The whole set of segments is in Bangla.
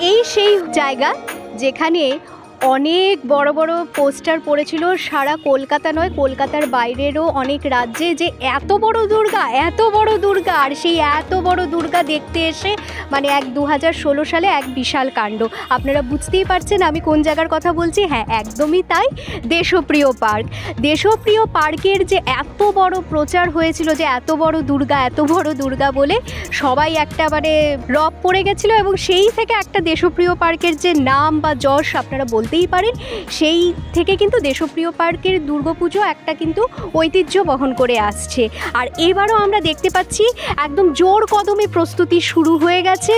এই সেই জায়গা যেখানে অনেক বড় বড় পোস্টার পড়েছিল সারা কলকাতা নয়, কলকাতার বাইরেরও অনেক রাজ্যে, যে এত বড় দুর্গা আর সেই এত বড় দুর্গা দেখতে এসে মানে 2016 সালে এক বিশাল কাণ্ড। আপনারা বুঝতেই পারছেন আমি কোন জায়গার কথা বলছি। হ্যাঁ, একদমই তাই, দেশপ্রিয় পার্ক। দেশপ্রিয় পার্কের যে এত বড় প্রচার হয়েছিল যে এত বড় দুর্গা বলে সবাই একটা মানে রব পড়ে গেছিলো, এবং সেই থেকে একটা দেশপ্রিয় পার্কের যে নাম বা যশ আপনারা বলতেই পারেন, সেই থেকে কিন্তু দেশপ্রিয় পার্কের দুর্গাপুজো একটা কিন্তু ঐতিহ্য বহন করে আসছে। আর এবারও আমরা দেখতে পাচ্ছি একদম জোর কদমে প্রস্তুতি শুরু হয়ে গেছে।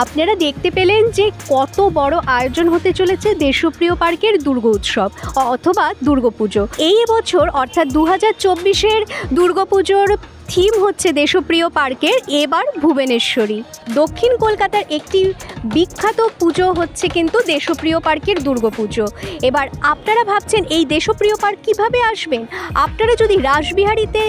আপনারা দেখতে পেলেন যে কত বড় আয়োজন হতে চলেছে দেশপ্রিয় পার্কের দুর্গোৎসব অথবা দুর্গাপুজো। এই বছর অর্থাৎ 2024-এর দুর্গাপুজোর থিম হচ্ছে দেশপ্রিয় পার্কের এবার ভুবনেশ্বরী। দক্ষিণ কলকাতার একটি বিখ্যাত পুজো হচ্ছে কিন্তু দেশপ্রিয় পার্কের দুর্গাপুজো। এবার আপনারা ভাবছেন এই দেশপ্রিয় পার্ক কীভাবে আসবেন? আপনারা যদি রাসবিহারীতে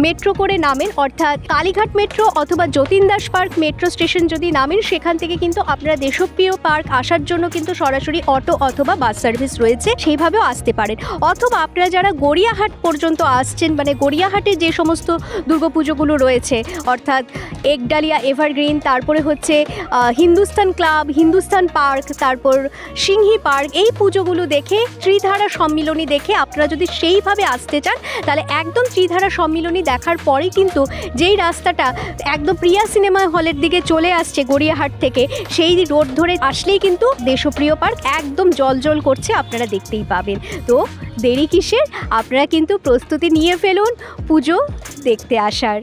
মেট্রো করে নামেন, অর্থাৎ কালীঘাট মেট্রো অথবা Jatin Das park metro station যদি নামেন, সেখান থেকে কিন্তু আপনারা দেশপ্রিয় পার্ক আসার জন্য কিন্তু সরাসরি অটো অথবা বাস সার্ভিস রয়েছে, সেইভাবেও আসতে পারেন। অথবা আপনারা যারা গড়িয়াহাট পর্যন্ত আসছেন, মানে গড়িয়াহাটে যে সমস্ত পুজোগুলো রয়েছে অর্থাৎ একডালিয়া এভারগ্রিন, তারপরে হচ্ছে হিন্দুস্তান ক্লাব, হিন্দুস্তান পার্ক, তারপর সিংহি পার্ক, এই পুজোগুলো দেখে ত্রিধারা সম্মিলনী দেখে আপনারা যদি সেইভাবে আসতে চান, তাহলে একদম ত্রিধারা সম্মিলনী দেখার পরেই কিন্তু যেই রাস্তাটা একদম প্রিয়া সিনেমা হলের দিকে চলে আসছে গড়িয়াহাট থেকে, সেই রোড ধরে আসলেই কিন্তু দেশপ্রিয় পার্ক একদম জ্বলজ্বল করছে, আপনারা দেখতেই পাবেন। তো দেরি কিসের, আপনারা কিন্তু প্রস্তুতি নিয়ে ফেলুন পুজো দেখতে আসার।